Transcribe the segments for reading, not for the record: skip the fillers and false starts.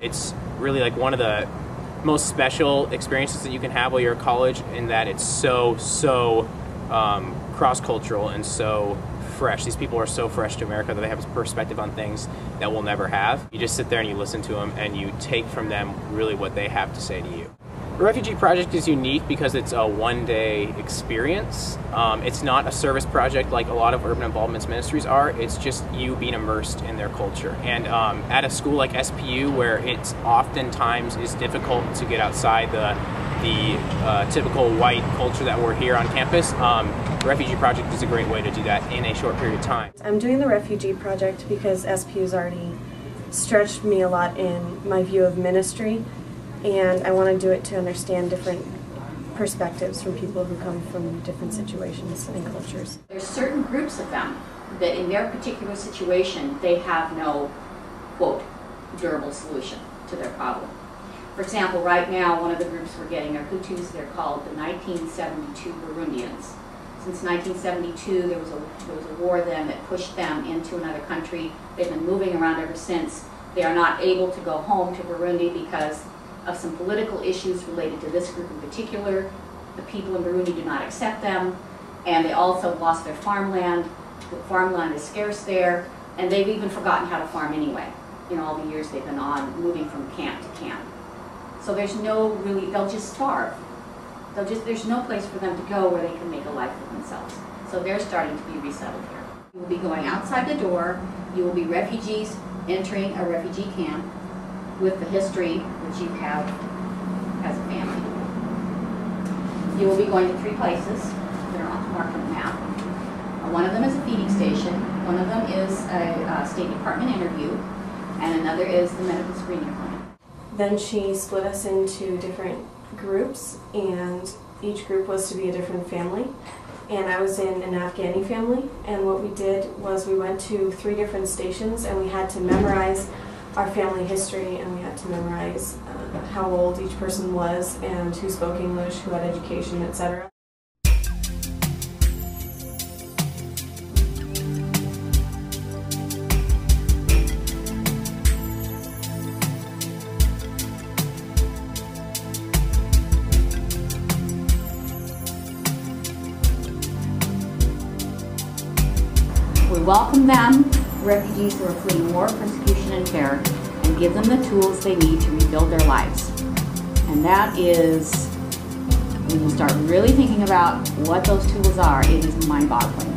It's really like one of the most special experiences that you can have while you're at college, in that it's so cross-cultural and so fresh. These people are so fresh to America that they have a perspective on things that we'll never have. You just sit there and you listen to them and you take from them really what they have to say to you. The Refugee Project is unique because it's a one-day experience. It's not a service project like a lot of urban involvement ministries are. It's just you being immersed in their culture. And at a school like SPU, where it's oftentimes is difficult to get outside the typical white culture that we're here on campus, the Refugee Project is a great way to do that in a short period of time. I'm doing the Refugee Project because SPU's already stretched me a lot in my view of ministry. And I want to do it to understand different perspectives from people who come from different situations and cultures. There's certain groups of them that in their particular situation, they have no, quote, durable solution to their problem. For example, right now, one of the groups we're getting are Hutus. They're called the 1972 Burundians. Since 1972, there was a war then that pushed them into another country. They've been moving around ever since. They are not able to go home to Burundi because of some political issues related to this group in particular. The people in Burundi do not accept them, and they also lost their farmland. The farmland is scarce there, and they've even forgotten how to farm anyway, in all the years they've been on, moving from camp to camp. So there's no really, they'll just starve. There's no place for them to go where they can make a life for themselves. So they're starting to be resettled here. You will be going outside the door. You will be refugees entering a refugee camp with the history that you have as a family. You will be going to 3 places that are marked on the map. One of them is a feeding station, one of them is a State Department interview, and another is the medical screening clinic. Then she split us into different groups, and each group was to be a different family. And I was in an Afghani family, and what we did was we went to 3 different stations and we had to memorize our family history, and we had to memorize how old each person was and who spoke English, who had education, etc. We welcome them, refugees who are fleeing war, persecution, and terror, and give them the tools they need to rebuild their lives. And that is, when you start really thinking about what those tools are, it is mind-boggling.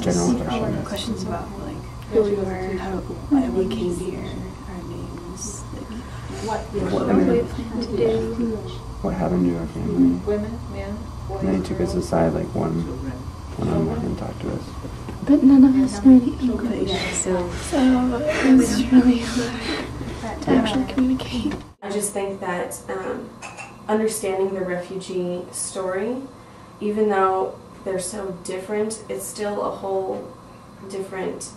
General questions about like who we were, why we came here, our names, like what we plan to do. What happened to our family? Women, men, And then he took us aside like one-on-one and talked to us. But none of us knew any English, so it was really hard to actually communicate. I just think that understanding the refugee story, even though they're so different, it's still a whole different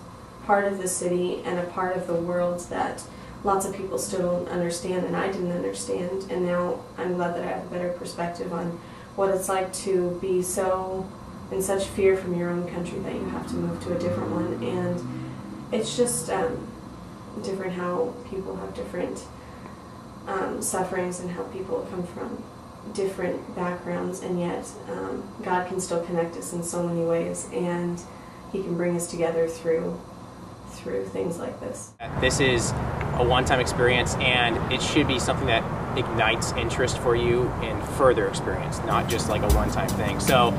part of the city and a part of the world that lots of people still don't understand, and I didn't understand, and now I'm glad that I have a better perspective on what it's like to be so in such fear from your own country that you have to move to a different one. And it's just different how people have different sufferings and how people come from different backgrounds, and yet God can still connect us in so many ways, and He can bring us together through through things like this. This is a one-time experience, and it should be something that ignites interest for you in further experience, not just like a one-time thing. So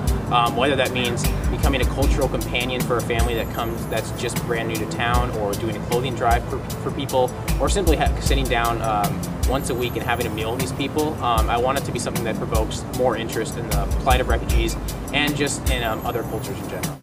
whether that means becoming a cultural companion for a family that's just brand new to town, or doing a clothing drive for people, or simply sitting down once a week and having a meal with these people, I want it to be something that provokes more interest in the plight of refugees and just in other cultures in general.